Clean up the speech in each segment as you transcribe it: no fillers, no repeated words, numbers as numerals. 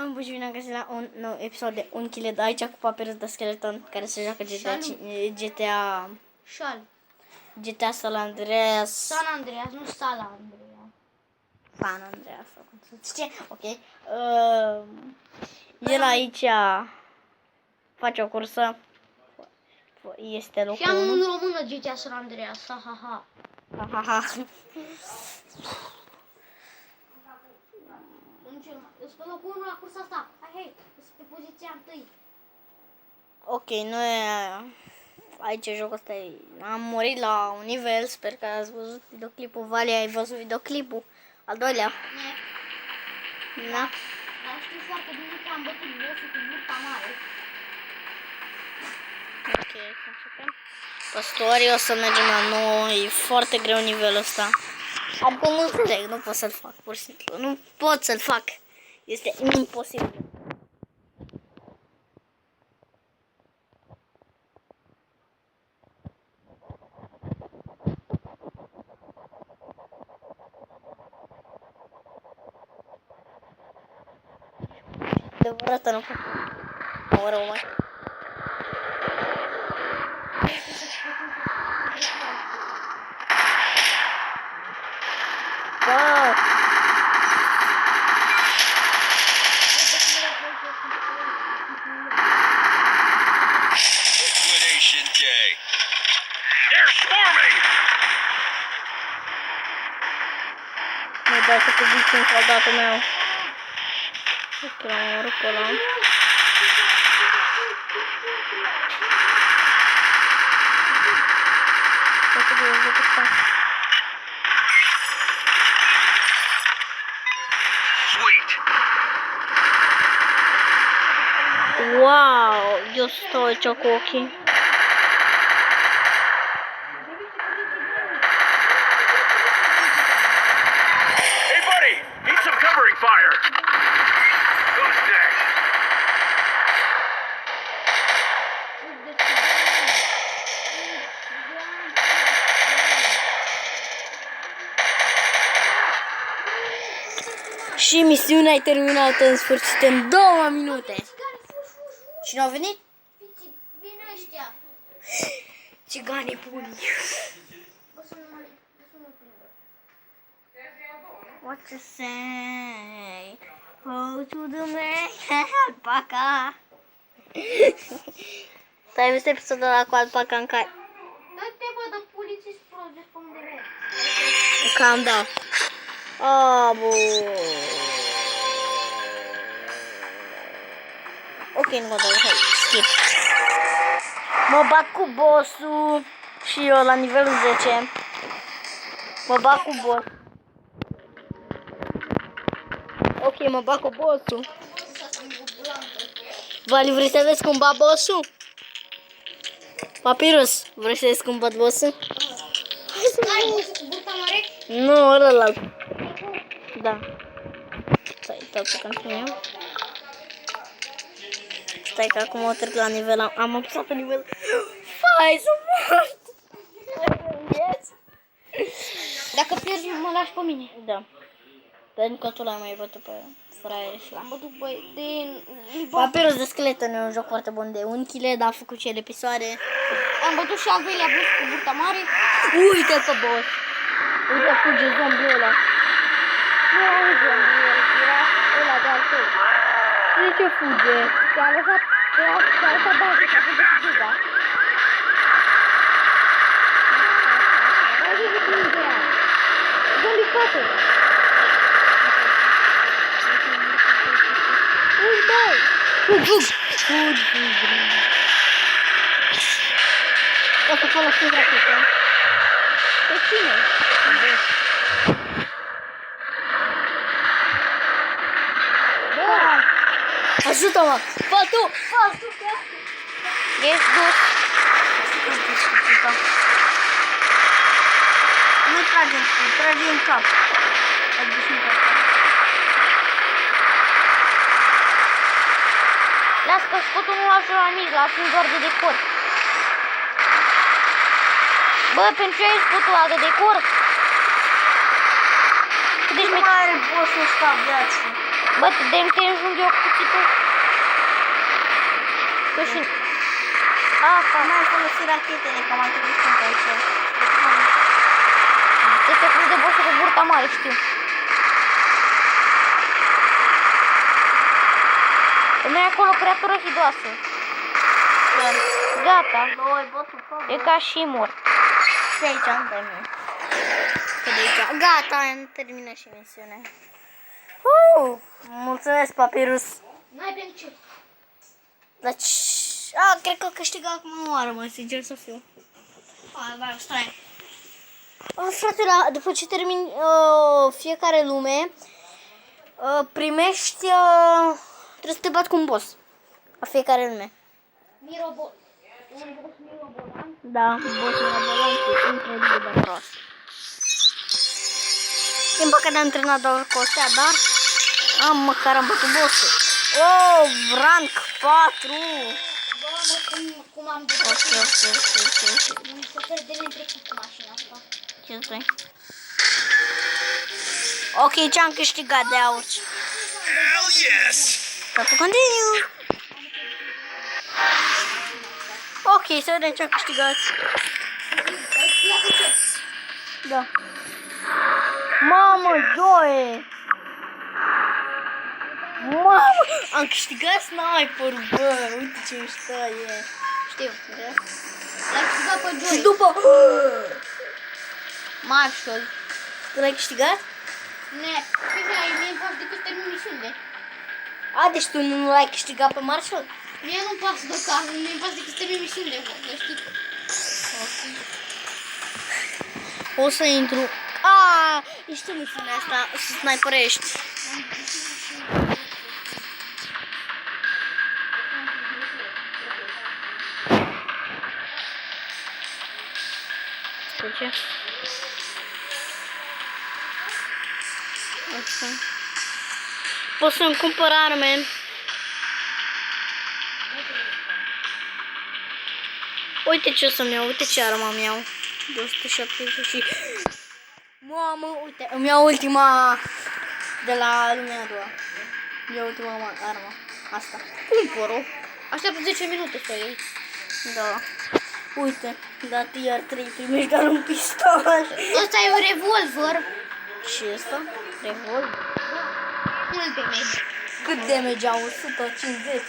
Oameni buni, bine am găsit la un nou episod de 1 kg aici cu Papyrus de Skeleton care se joacă GTA San Andreas. San Andreas, nu Sala Andreas. San Andreas, cum se zice. Ok. El aici face o cursă. Este locul Și am 1. în română GTA San Andreas. Ha ha ha. Ha ha ha. Sunt pe locul 1 la cursa asta. Hai, sunt pe poziția 1. Ok, noi aici jocul ăsta am murit la un nivel, sper că ați văzut videoclipul. Vali, ai văzut videoclipul? Al doilea. Da. Dar știu foarte bine că am bătut bossul cu burta mare. Ok, să începem. Păstorii, o să mergem la 9, e foarte greu nivelul ăsta. Adică nu înțeleg, nu pot să-l fac, pur și simplu. Nu pot să-l fac. Este imposibil. Adevărată, nu pot. O rău mai. Wow! Liquidation day. They're swarming. Nu dau să te zici în soldatul meu. Ok, l-am omorât pe ăla. Sweet. Wow, eu stau aici cu ochii. Hey, buddy. Need some covering fire. Who's next? Și misiunea e terminată în sfârșit în 2 minute. Cine a venit? Vin ăștia. Țiganii puli. Bă, să nu mă prindă. What to say? Go to the man, alpaca. Tu ai văzut episodul ăla cu alpaca în care... Dă-te, bă, de polițist prost de spun de mine. Cam da. Abu. Ok, nu mă dau, hai, skip. Mă bat cu bossul și eu la nivelul 10. Mă bat cu boss. Ok, mă bat cu bossul. Vali, vrei să vezi cum bat bossul? Papyrus, vrei să vezi cum bat bossul? Ai văzut cu burta mare? Nu, ălălalt. Da. Stai, tot că eu. Stai că acum o trec la nivel, am apăsat pe nivel. Hai să mort! Yes! Dacă pierzi, mă lași pe mine. Da. Pentru că tu l-ai mai bătut pe fraier și L-am bătut, băi, din... Papyrus de Skeleton e un joc foarte bun de 1 kg, dar a făcut și el episoade. Am bătut și al doilea boss cu burta mare. Uite pe boss! Uite, fuge zombiul ăla. Nu auzi zombiul, era ăla de al tău. De ce fuge? Te-a lăsat bază și a făcut cu giga. Hai să prinde ea. Zombie spate. Uite! Fug! O să folosesc rachetă. Pe cine? Ajută-mă! Fă tu! Ești dus. Nu trage în spate, trage în cap. Las că scot unul la mic, las-mi doar de decor. Bă, pentru ce ai scotul ăla de decor? Cât Deci mare bossul ăsta viață. Bă, de te ajung eu cu cuțitul. Că și... Aha. N-am folosit rachetele, că m-am trebuit sunt aici. Este cruz de boss cu burta mare, știu. Nu e acolo creatură hidoasă. Gata. Doi, botul, foc. E ca și mort. De aici am terminat. Că de aici. Gata, am terminat și misiunea. Mulțumesc, Papirus. N-ai pentru ce? Deci... cred că câștig acum o armă, sincer să fiu. Da, stai. Frate, după ce termin fiecare lume, primești... trebuie să te bat cu un boss. La fiecare lume. Mirobol. Un boss mirobolan. Da, boss mirobolan e incredibil de prost. Din păcate am antrenat doar cu astea, dar măcar am bătut bossul. Rank 4! Doamne, cum am dus. Ok. Nu se fel de neîntrecut cu mașina asta. Ce stai? Ok, ce-am câștigat de aur? Hell yes! Să continue! Ok, să vedem ce-am câștigat. Da. Mamă, Joe! Mamă! Am câștigat sniper-ul, bă! Uite ce mișto e! Știu. L-ai câștigat pe Joy. Și după... Marshall. Tu l-ai câștigat? Ne, mie îmi pasă decât termin misiunile. Deci tu nu l-ai câștigat pe Marshall? Mie nu-mi pasă deocamdată, mie îmi pasă decât termin misiunile, să știi. O să intru... ești în misiunea asta, să sniperești. De ce? Asta. Pot să-mi cumpăr arme. Uite ce o să-mi iau, uite ce armă îmi iau. 270 și... Mamă, uite, îmi iau ultima de la lumea a doua. Îmi iau ultima armă. Asta. Cumpăr-o. Așteaptă 10 minute să o iei. Da. Uite, la tier 3 primești doar un pistol. Ăsta e un revolver. Și ăsta? Revolver. Mult damage. Cât damage au? 150.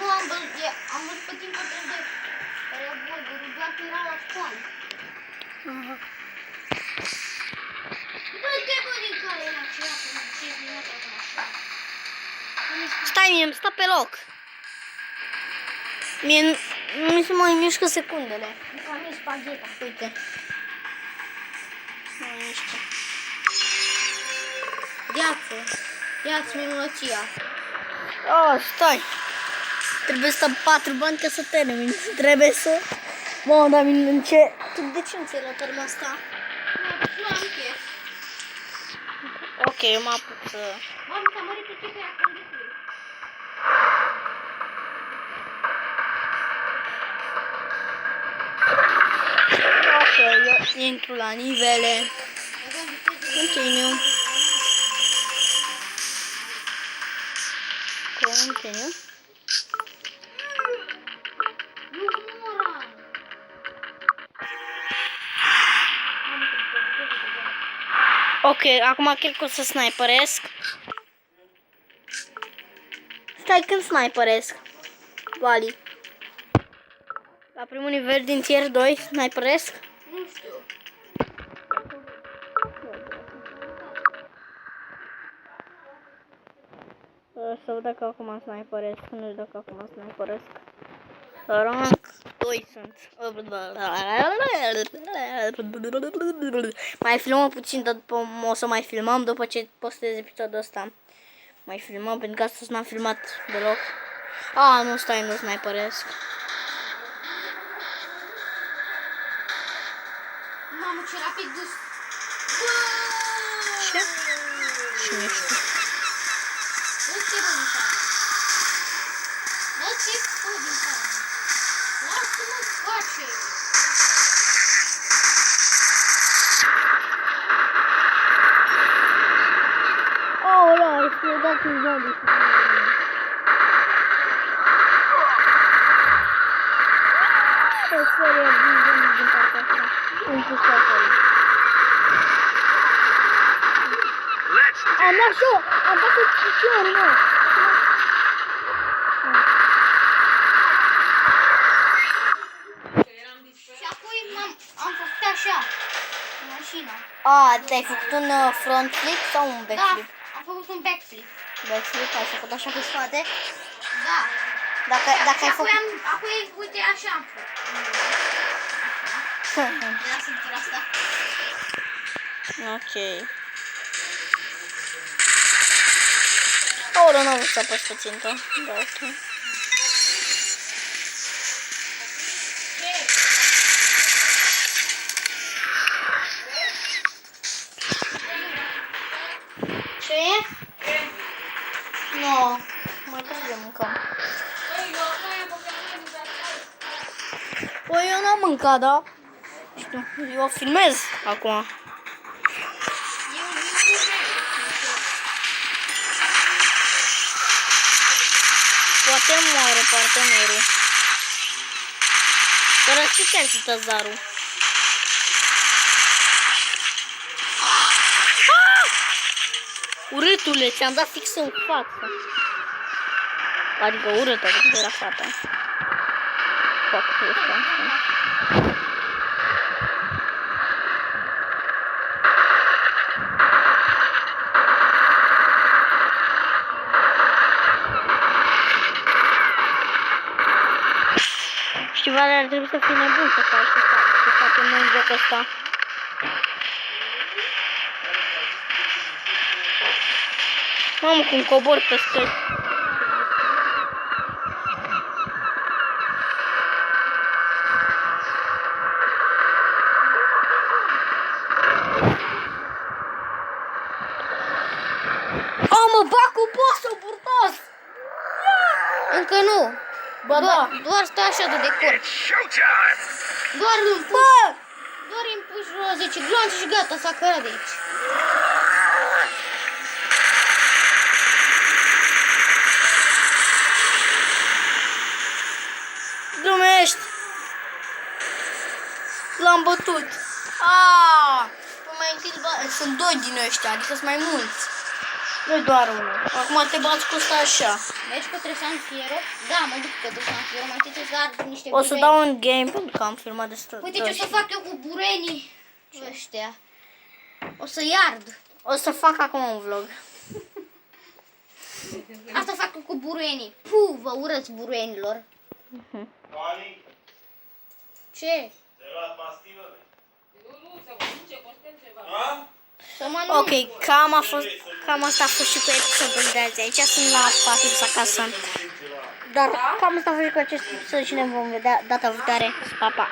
Nu am văzut, am văzut pe timpul de revolverul, doar că era la școală. Bă, te bă din care era aceea până 5 minute acum așa. Stai, mie îmi stă pe loc. Mie nu mi se mai mișcă secundele. Ca mie spagheta. Uite. Nu mai mișcă. Ia-ți minunăția. Stai. Trebuie să stăm 4 bani ca să termin. Trebuie să... Mamă, dar ce... Tu de ce nu ți-ai luat arma asta? Nu am chef. Ok, eu mă apuc să... Mami, s-a mărit pe ce aia condiții. Ok, eu intru la nivele. Continue. Continue. Ok, acum cred că o să sniperesc. Stai, când sniperesc? Vali. La primul nivel din tier 2 sniperesc? Nu știu. Să văd dacă acum sniperesc. Nu știu dacă acum sniperesc. Rank 2 sunt. Mai filmăm puțin, dar după o să mai filmăm după ce postez episodul ăsta. Mai filmăm, pentru că astăzi n-am filmat deloc. Nu stai, nu sniperesc. Mamă, ce rapid dus. Ce? Cine știu? Dă-te bă din care. Dă-te bă din care. Lasă-mă face. Aoleu, Eu dați un zombie. O serie din zombie din partea asta. Un pușcat acolo. Let's Am dat și eu! Am dat și eu, mă! Și apoi am făcut așa. Cu mașina. A, te-ai făcut un front flip sau un back Da, flip? am făcut un backflip. Back flip, ai făcut așa pe spate? Da. Dacă ai Apoi, făcut... apoi, uite, așa am făcut. Era singura asta. Ok. Aoleu, n-am vrut să apăs pe țintă. Da, ok. Ce e? Nu, mai târziu mâncăm. Păi eu n-am mâncat, da? Știu, eu filmez acum. Poate moare partenerul. Dar ce chiar și tăzarul? Urâtule, ți-am dat fix în față. Adică urâtă, că era fata. Fuck, ăsta. Știi, Vale, ar trebui să fii nebun să faci să facem noi în jocul ăsta. Mamă, cum cobor pe scări. Mă bag cu boss-ul burtos! Încă nu. Ba da! Doar stai așa de decor. It's showtime! Doar îmi puși, doar îmi puși vreo 10 gloanțe și gata, s-a cărat de aici. Glumești! L-am bătut! Aaaa! Păi mai întâi sunt doi din ăștia, adică sunt mai mulți. Nu doar unul. Acum te bați cu ăsta așa. Mergi către San Fierro? Da, mă duc către San Fierro, mai întâi să ard niște O să bureni. dau un game pentru că am filmat destul. Uite ce o să fac eu cu burenii ăștia. O să-i ard. O să fac acum un vlog. Asta fac eu cu burenii. Puh, vă urăți burenilor. Vali, Ce? ți-ai luat pastilele? A? Să mă nu. Ok, cam asta a fost și cu episodul de azi. Aici sunt la Patrice acasă. Dar cam asta a fost cu acest episod și ne vom vedea data viitoare. Pa, pa!